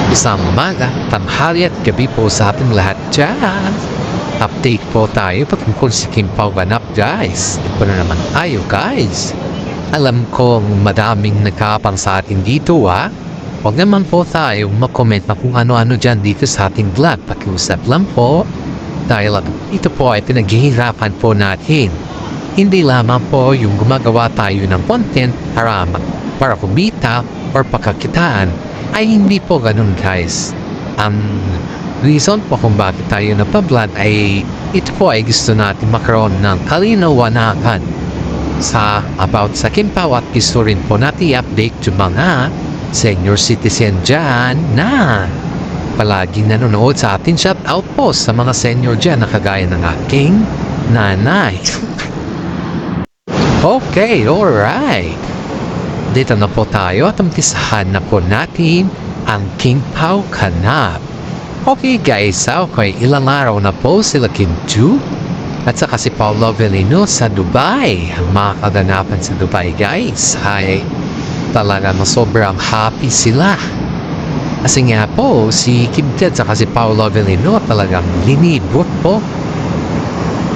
Isang umaga, tanghali at gabi po sa ating lahat dyan. Update po tayo patungkol sa Kim Pao ganap guys. Ito na naman tayo guys. Alam kong madaming nagkakapang sa atin dito ha. Huwag naman po tayo mag-comment na kung ano-ano dyan dito sa ating vlog. Pakiusap lang po. Dahil ito po ay pinaghihirapan po natin. Hindi lamang po yung gumagawa tayo ng content para kumita or pagkakitaan. Ay hindi po ganun guys. Ang reason po kung bakit tayo napablog ay ito po ay gusto natin makaroon ng kalinawanan about sa Kim Pao at gusto rin po natin i-update yung mga senior citizen dyan na palaging nanonood sa atin. Shout out po sa mga senior dyan na kagaya ng aking nanay. Okay, alright. Dito na po tayo at umpisahan na po natin ang Kim Pao ganap. Okay guys, okay, ilang araw na po sila Kim Chiu at saka si Paolo Avellino sa Dubai. Ang mga kaganapan sa Dubai guys ay talaga na sobrang happy sila. Kasi nga po, si Kim Chiu at saka si Paolo Avellino talagang linibot po.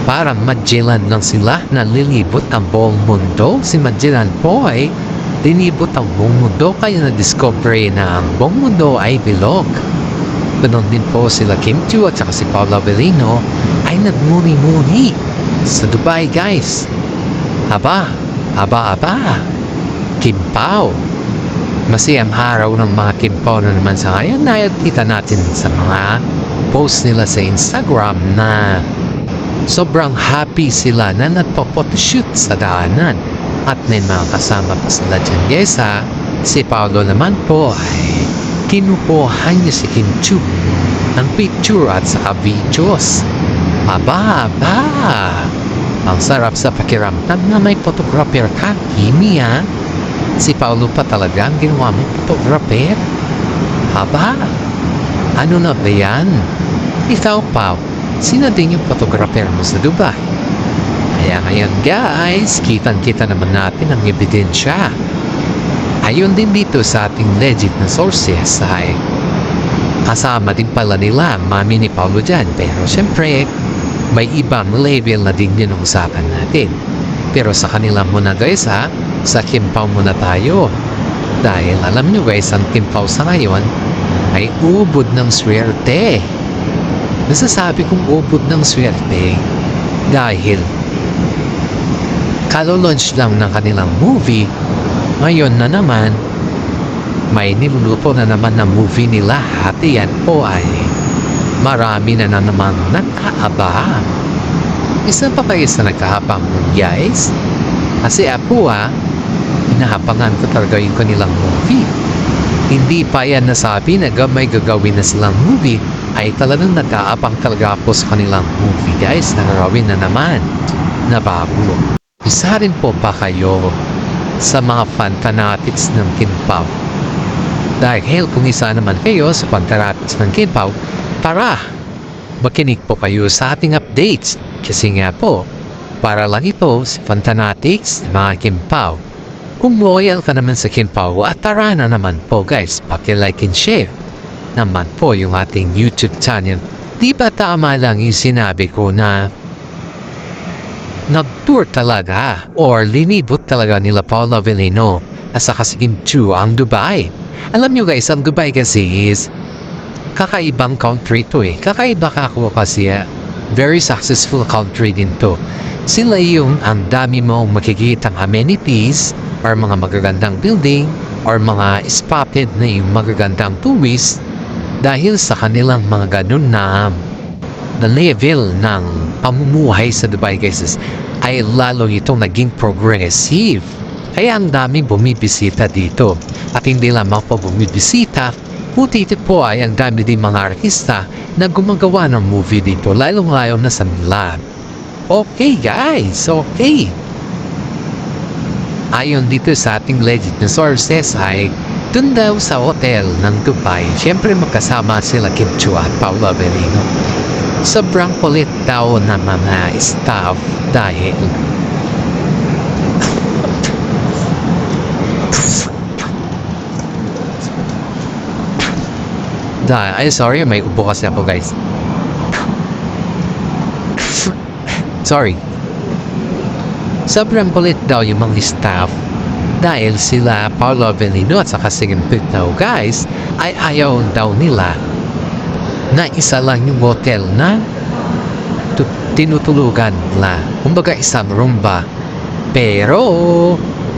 Parang Magellan lang sila na lilibot ang buong mundo. Si Magellan po ay linibot ang buong mundo kaya na-discover na ang buong mundo ay bilog. Ganon din po sila Kim Chiu at saka si Paolo Avellino ay nagmuni-muni sa Dubai guys. Aba. Kim Pao. Masayang araw ng mga Kim Pao na naman sa ngayon. Nakita natin sa mga post nila sa Instagram na sobrang happy sila na nagpo-photoshoot sa daanan. At may mga kasama pa sila dyan guys ha. Si Paolo naman po ay kinukuhan niya si Kim Chiu ng picture at saka videos. Aba. Ang sarap sa pakiramdam na may photographer ka, Kimi ha. Si Paolo pa talaga ang ginawa mong photographer. Aba, ano na ba yan? Ikaw Pao, sino din yung photographer mo sa Dubai? Kaya ngayon guys, kitang-kita naman natin ang ebidensya. Ayon din dito sa ating legit na sources ay kasama din pala nila mami ni Paolo dyan. Pero syempre, may ibang level na din yun ang usapan natin. Pero sa kanila muna guys ha, sa Kim Pao muna tayo. Dahil alam nyo guys, ang Kim Pao sa ngayon ay ubod ng swerte. Nasasabi kong ubod ng swerte dahil kalo-launch lang ng kanilang movie. Ngayon na naman, may niluluto na naman ng movie nila at yan po ay marami na naman nagkaabang. Isa pa kayo sa nagkahabang guys? Kasi ako hinahapangan ko talaga yung kanilang movie. Hindi pa yan nasabi na may gagawin na silang movie ay talagang nagkaabang talaga po sa kanilang movie guys. Nagagawin na naman na bago. Isa rin po pa kayo sa mga fanatics ng Kim Pao. Dahil kung isa naman kayo sa fanatics ng Kim Pao, tara, makinig po kayo sa ating updates. Kasi nga po, para lang ito sa fanatics ng mga Kim Pao. Kung loyal ka naman sa Kim Pao, at tara na naman po guys, paki-like and share naman po yung ating YouTube channel. Di ba tama lang yung sinabi ko na nag-tour talaga or linibot talaga nila Paolo Avellino at saka si Kim Chiu ang Dubai. Alam nyo guys, ang Dubai kasi is kakaibang country to eh. Kakaiba ako kasi very successful country din to. Sila yung ang dami mong makikitang amenities or mga magagandang building or mga spotted na yung magagandang tourist dahil sa kanilang mga ganun na level ng pamumuhay sa Dubai guys ay lalo itong naging progressive. Kaya ang daming bumibisita dito. At hindi lamang po bumibisita, puti po ay ang dami din mga artista na gumagawa ng movie dito, lalong-layo na sa Milan. Okay guys, okay. Ayon dito sa ating legit na sources ay dun daw sa hotel ng Dubai, syempre magkasama sila Kim Chiu at Paolo Avellino. Sobrang kulit daw na mga staff dahil Sorry, may ubo kasi ako guys. Sorry. Sobrang kulit daw yung mga staff dahil sila Paolo Avellino at saka si daw guys ay ayaw daw nila na isa lang yung hotel na tinutulugan nila. Kumbaga isang room ba. Pero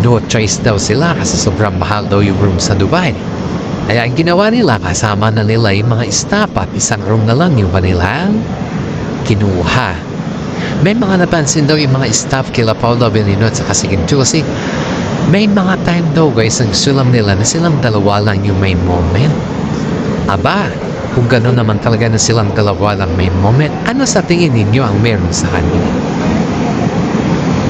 no choice daw sila kasi sobrang mahal daw yung room sa Dubai. Kaya ang ginawa nila, kasama na nila yung mga staff at isang room na lang yung kanilang kinuha. May mga napansin daw yung mga staff kila Paolo Avellino at saka si Ginto kasi may mga time daw guys ang sulam nila na silang dalawa lang yung may moment. Aba, kung gano'n naman talaga na silang dalawa lang may moment, ano sa tingin ninyo ang meron sa kanila?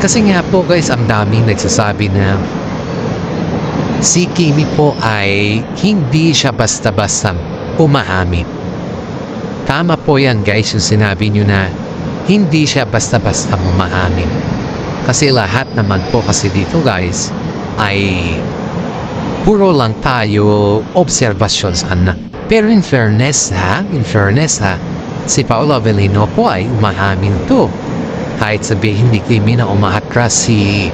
Kasi nga po guys, ang daming nagsasabi na si Kimi po ay hindi siya basta-basta umaamin. Tama po yan guys yung sinabi nyo na hindi siya basta-basta umaamin. Kasi lahat naman po kasi dito guys ay puro lang tayo obserbasyon sa kanya. Pero in fairness ha, si Paolo Avellino po ay umaamin to. Kahit sabihin ni Kimi na umaatras si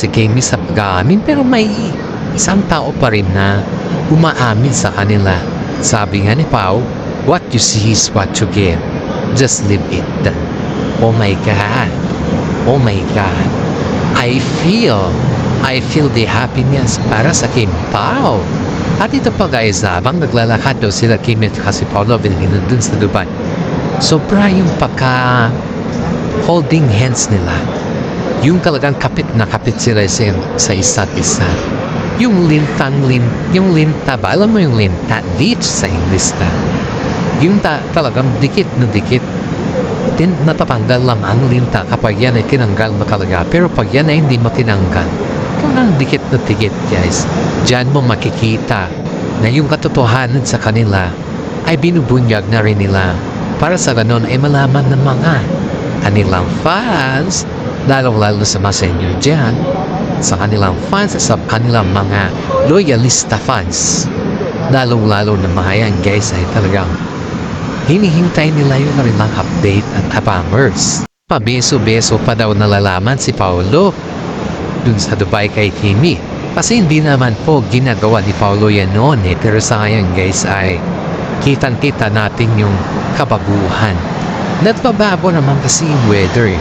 Kimi sa pag-aamin, pero may isang tao pa rin na umaamin sa kanila. Sabi nga ni Pao, what you see is what you get. Just live it. Oh my God. Oh my God. I feel the happiness para sa Kim Pao. At ito pa guys, habang naglalakad daw sila Kimi at si Paolo Avellino dun sa Dubai, sobra yung holding hands nila. Yung talagang kapit na kapit sila sa isa't isa. Yung linta ba? Alam mo yung linta? Leech sa English na. Yung talagang dikit na dikit. Then natatanggal lang ang linta kapag yan ay tinanggal mo talaga. Pero pag yan ay hindi mo tinanggal, talagang dikit na dikit guys. Diyan mo makikita na yung katotohanan sa kanila ay binubunyag na rin nila. Para sa ganon ay malaman ng mga kanilang fans, lalong-lalo sa mga senior dyan, sa kanilang fans, sa kanilang mga loyalista fans, lalong-lalo na mga yan guys ay talagang hinihintay nila yung kanilang update at abangers. Pabeso-beso pa daw nalalaman si Paolo dun sa Dubai kay Kimi. Kasi hindi naman po ginagawa ni Paolo yan noon eh. Pero sa ngayon guys ay kitang-kita natin yung kabaguhan. Nagbabago naman kasi yung weather eh.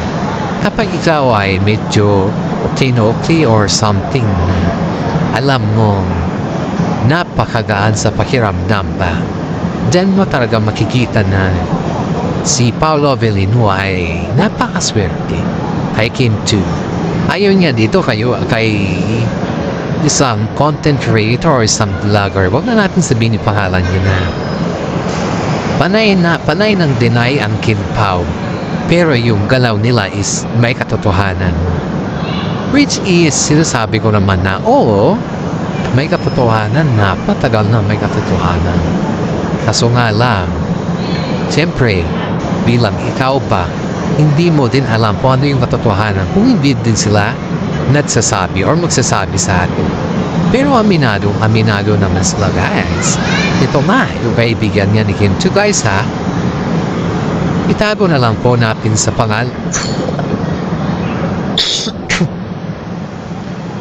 Kapag ikaw ay medyo okay or something, alam mo, napakagaan sa pakiramdam ba? Diyan mo talaga makikita na si Paolo Avellino ay napakaswerte kay Kim 2. Ayaw niya dito kay isang content creator or isang vlogger. Huwag na natin sabihin yung pangalan niya na panay ng deny ang Kim Pao. Pero yung galaw nila is may katotohanan. Which is, sinasabi ko naman na, oo, may katotohanan na, patagal na may katotohanan. Kaso nga lang, siyempre, bilang ikaw pa, hindi mo din alam kung ano yung katotohanan kung hindi din sila nagsasabi or magsasabi sa atin. Pero aminado naman sila guys. Ito nga, yung kaibigan niya ni Kim 2 guys ha. Itago na lang po natin sa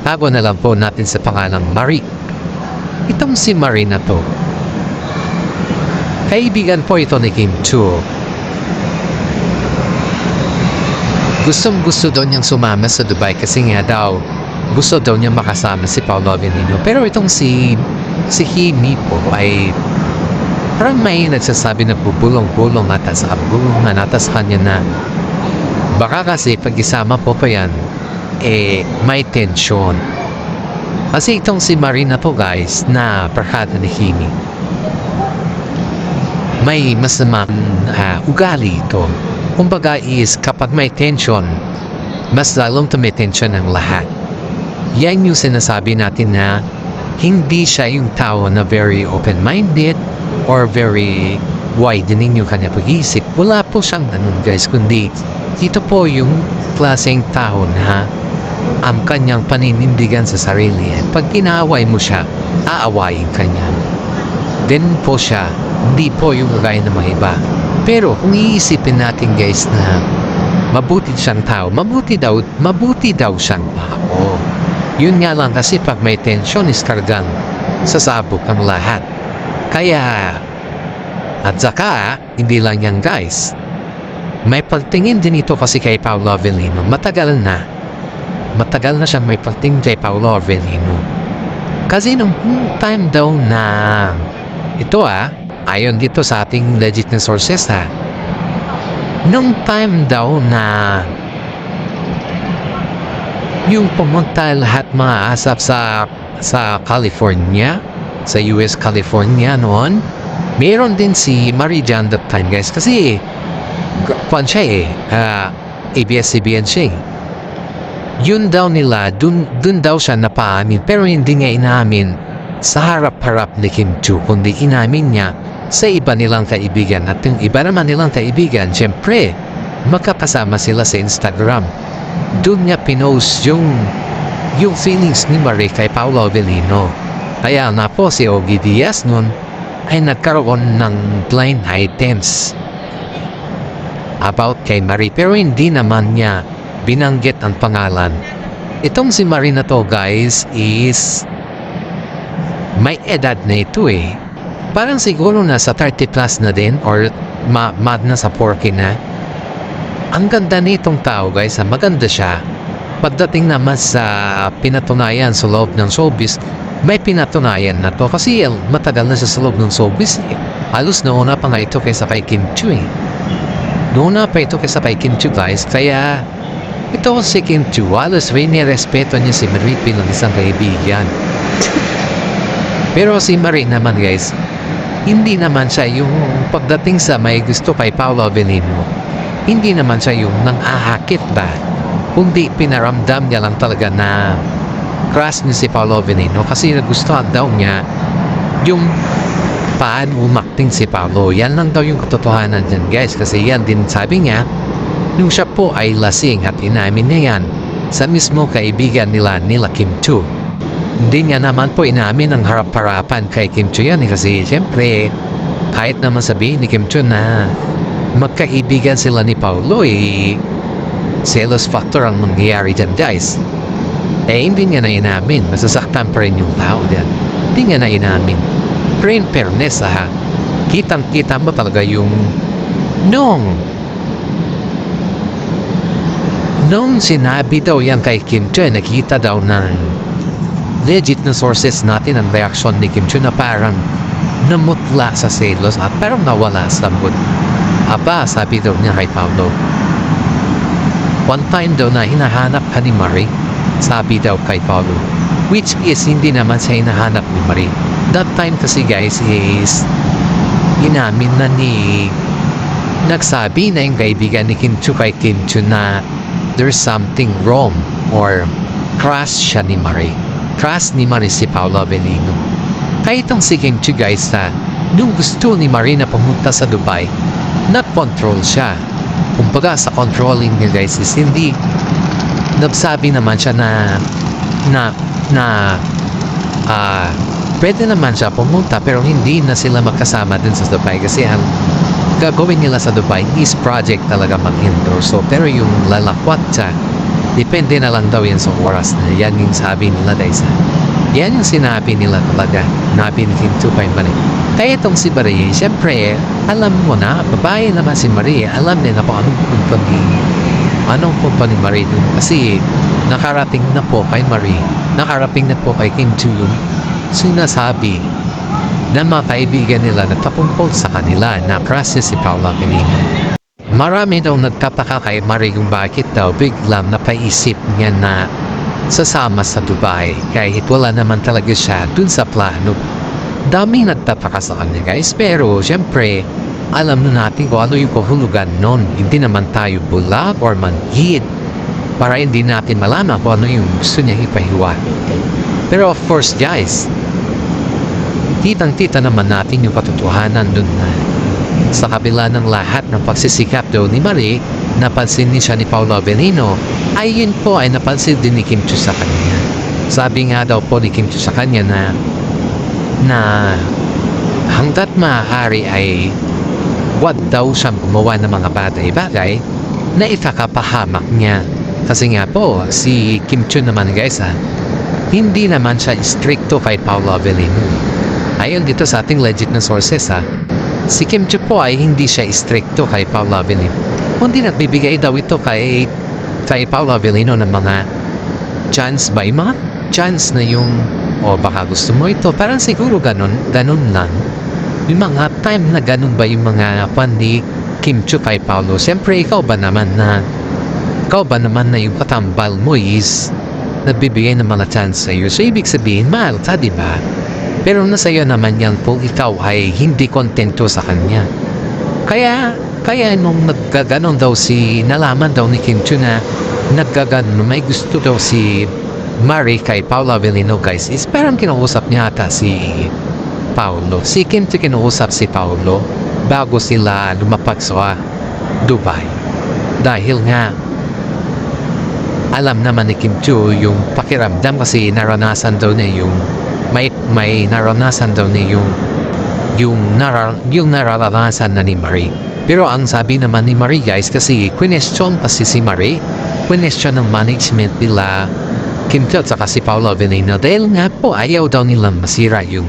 Tago na lang po natin sa pangalang Marie. Itong si Marie na to, kaibigan po ito ni Kim 2. Gustong-gusto daw niyang sumama sa Dubai kasi nga daw gusto daw niya makasama si Paolo Avellino. Pero itong si Kimi po ay parang may nagsasabi na bubulong-bulong ata sa kabulungan ata sa kanya na baka kasi pag-isama po pa yan may tension. Kasi itong si Marina po guys na barkada ni Kimi, may masamang ugali ito. Kumbaga is kapag may tension, mas lalong tumitensyon ang lahat. Yan yung sinasabi natin na hindi siya yung tao na very open-minded or very widening yung kanya pag-iisip. Wala po siyang ganun guys, kundi ito po yung klaseng tao na ang kanyang paninindigan sa sarili. At pag kinaaway mo siya, aawayin kanya. Ganun po siya. Hindi po yung gaya ng mga iba. Pero kung iisipin natin guys na mabuti siyang tao, mabuti daw siyang tao. Yun nga lang kasi pag may tensyon is kargang sasabog ang lahat. Kaya, at saka, hindi lang yan guys. May pagtingin din ito kasi kay Paolo Avellino. Matagal na siyang may pagtingin kay Paolo Avellino. Kasi nung time daw na ito ayon dito sa ating legit na sources nung time daw na yung pumunta lahat mga asap sa California, sa US California noon, meron din si Marie Jan that time guys kasi kwan siya ABS-CBN siya yun daw nila, dun daw siya napaamin pero hindi niya inamin sa harap-harap ni Kim Chiu kundi inamin niya sa iba nilang kaibigan at yung iba naman nilang kaibigan syempre magkakasama sila sa Instagram. Doon niya pinost yung feelings ni Marie kay Paolo Avellino. Kaya na po si Ogie Diaz nun ay nagkaroon ng blind items about kay Marie pero hindi naman niya binanggit ang pangalan. Itong si Marie na to guys is may edad na ito Parang siguro nasa 30 plus na din or mad na sa 40 na. Ang ganda nitong tao guys, maganda siya. Pagdating naman sa pinatunayan sa loob ng showbiz, may pinatunayan na to kasi matagal na siya sa loob ng showbiz Halos nauna pa nga ito kaysa kay Kim Chiu Nauna pa ito kaysa kay Kim Chiu guys, kaya ito si Kim Chiu, halos respeto niya si Marie bilang isang kaibigan. Pero si Marie naman guys, hindi naman siya yung pagdating sa may gusto kay Paolo Avellino, hindi naman siya yung nang-ahakit ba, kundi pinaramdam niya lang talaga na crush niya si Paolo Avellino kasi nagustuhan daw niya yung paano umakting si Paolo. Yan lang daw yung katotohanan dyan guys kasi yan din sabi niya nung siya po ay lasing at inamin niya yan sa mismo kaibigan nila Kim Chiu. Hindi niya naman po inamin ang harap-harapan kay Kim Chiu yan kasi siyempre kahit naman sabihin ni Kim Chiu na magkaibigan sila ni Paolo jealous factor ang mangyayari dyan guys. Hindi niya na inamin, masasaktan pa rin yung tao dyan. Hindi niya na inamin. Pero in fairness kitang-kita mo talaga yung nung sinabi daw yan kay Kim Chiu, nakita daw ng legit na sources natin ang reaction ni Kim Chiu na parang namutla sa selos at parang nawala sa mood. Sabi daw niya kay Paolo, one time daw na hinahanap ka ni Marie, sabi daw kay Paolo, which is hindi naman siya hinahanap ni Marie. That time kasi guys is inamin na nagsabi na yung kaibigan ni Kim Chiu kay Kim Chiu na there's something wrong or crush siya ni Marie. Crush ni Marie si Paolo Avellino. Kaya itong si Kim Chiu guys nung gusto ni Marie na pumunta sa Dubai, not-control siya. Kumbaga sa controlling niya guys is hindi nagsabi naman siya na pwede naman siya pumunta pero hindi na sila magkasama din sa Dubai kasi ang gagawin nila sa Dubai is project talaga mag-endorse. Pero yung lalakwat siya, depende na lang daw yan sa oras na yan yung sabi nila guys. Yan yung sinabi nila talaga. Nabi ni Kim Chiu kay Marie. Kaya itong si Marie, syempre, alam mo na, babae naman si Marie, alam nila kung anong company Marie dun. Kasi nakarating na po kay Marie, nakarating na po kay Kim Chiu yung sinasabi ng mga kaibigan nila na tapungkol sa kanila na crush si Paolo Avellino. Marami daw nagtataka kay Marie kung bakit daw biglang napaisip niya na sasama sa Dubai kahit wala naman talaga siya dun sa plano. Daming nagtataka sa kanya guys, pero syempre alam na natin kung ano yung kahulugan nun. Hindi naman tayo bulag or manhid para hindi natin malaman kung ano yung gusto niya ipahiwatig. Pero of course guys, kitang-kita naman natin yung katotohanan dun na sa kabila ng lahat ng pagsisikap daw ni Marie, napansin ni siya ni Paolo Avellino, ay yun po ay napansin din ni Kim Chiu sa kanya. Sabi nga daw po ni Kim Chiu sa kanya na hanggat maaari ay wag daw siyang gumawa ng mga bagay-bagay na ikakapahamak niya. Kasi nga po, si Kim Chiu naman guys hindi naman siya stricto kay Paolo Avellino. Ayon dito sa ating legit na sources si Kim Chiu po ay hindi siya stricto kay Paolo Avellino. Kundi nagbibigay daw ito kay Paolo Avellino ng mga chance ba? Yung mga chance na yung baka gusto mo ito. Parang siguro ganun lang. Yung mga time na ganun ba yung mga ni Kim Chiu kay Paolo. Siyempre ikaw ba naman na yung katambal mo is nagbibigay ng mga chance sa'yo. So ibig sabihin, mahal ka, di ba? Pero nasa iyo naman yan kung ikaw ay hindi kontento sa kanya. Kaya nung nagkaganon daw nalaman daw ni Kim Chiu na nagkaganon, may gusto daw si Marie kay Paolo Avellino guys, is parang kinausap niya ata si Paolo. Si Kim Chiu kinausap si Paolo bago sila lumapag sa Dubai. Dahil nga, alam naman ni Kim Chiu yung pakiramdam kasi naranasan daw niya yung may naranasan daw niya yung naranasan na ni Marie. Pero ang sabi naman ni Marie guys, kasi question kasi si Marie, question ng management nila Kim Chiu at saka si Paolo Avellino dahil nga po ayaw daw nilang masira yung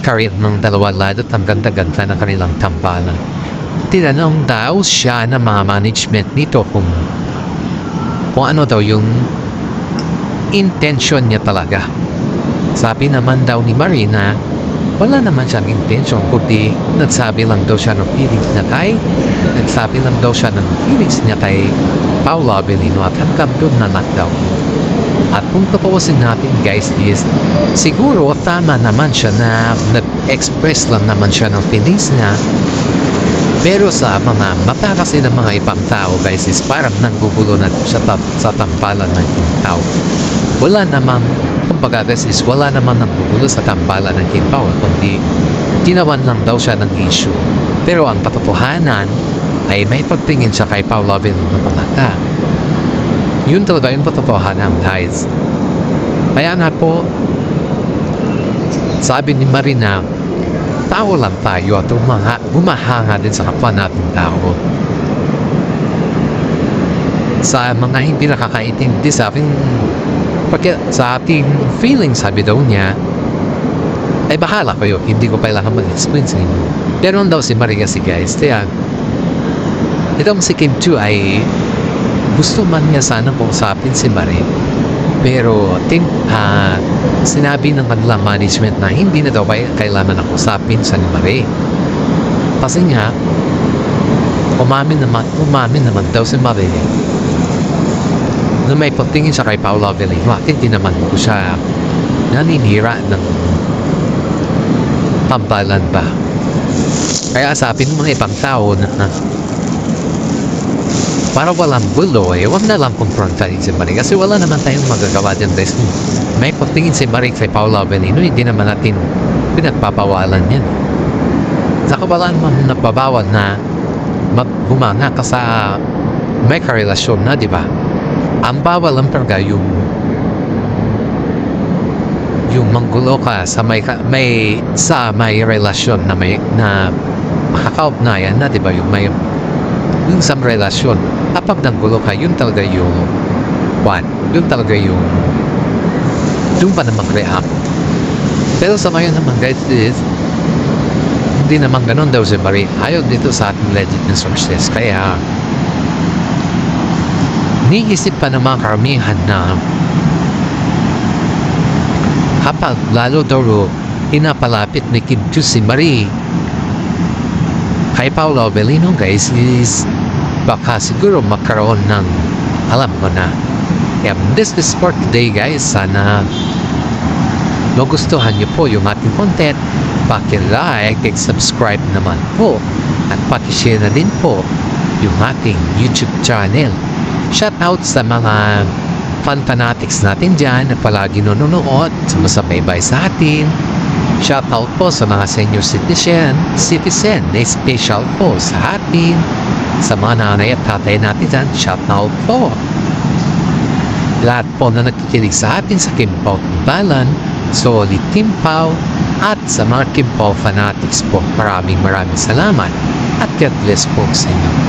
career ng dalawa lalo at ang ganda-ganda na kanilang tambalan. Tinanong daw siya ng mga management nito kung ano daw yung intention niya talaga. Sabi naman daw ni Marie na wala naman siyang intention kundi nagsabi lang daw siya ng feelings niya kay Paolo Avellino at hanggang doon na daw. At kung tapusin natin guys is siguro tama naman siya na nag-express lang naman siya ng feelings niya. Pero sa mga mata kasi ng mga ibang tao guys is parang nanggugulo na siya sa tambalan ng ibang tao. Wala namang nanggugulo sa tambalan ng ibang tao kundi ginawan lang daw siya ng issue. Pero ang katotohanan ay may pagtingin siya kay Paolo Avellino ng mata. Yun talaga yung katotohanan guys. Kaya nga po sabi ni Marina, tao lang tayo at humahanga din sa kapwa natin tao. Sa mga hindi nakakaintindi sa ating feelings, sabi daw niya, ay bahala kayo, hindi ko kailangan mag-explain sa inyo. Pero daw si Maria si guys, kaya itong si Kim Chiu ay gusto man niya sana kausapin si Marie. Pero sinabi ng kanilang management na hindi na daw kailangan na usapin sa ni Marie. Kasi nga, umamin naman daw si Marie na may pagtingin siya kay Paolo Avellino at hindi naman ko siya naninira ng tambalan ba. Kaya sabi ng mga ibang tao na para walang gulo huwag na lang kumprontahin si Marie kasi wala naman tayong magagawa dyan guys. May pagtingin si Marie kay Paolo Avellino, hindi naman natin pinagpapawalan yan. Saka wala naman nagpabawal na humanga ka sa may karelasyon na, di ba? Ang bawal lang talaga yung manggulo ka sa may relasyon na makakaugnayan na, di ba? Yung sa relasyon, kapag nanggulo ka, yun talaga yung doon pa na mag-react. Pero sa ngayon naman guys is hindi naman ganun daw si Marie. Ayaw dito sa ating legit na sources. Kaya niisip pa naman karamihan na kapag lalo daw pinapalapit ni Kim Chiu si Marie kay Paolo Avellino guys is baka siguro magkaroon ng alam mo na. Kaya this is for today guys. Sana magustuhan niyo po yung ating content. Paki-like and subscribe naman po. At paki-share na din po yung ating YouTube channel. Shout out sa mga fan fanatics natin dyan na palagi nanonood, sumasabaybay sa atin. Shout out po sa mga senior citizen na special po sa atin. Sa mga nanay at tatay natin dyan, shout out po. Lahat po na nagkikinig sa atin sa Kimpaw Tambalan, Solid Kimpaw, At sa mga Kim Pao fanatics po, maraming salamat at God bless po sa inyo.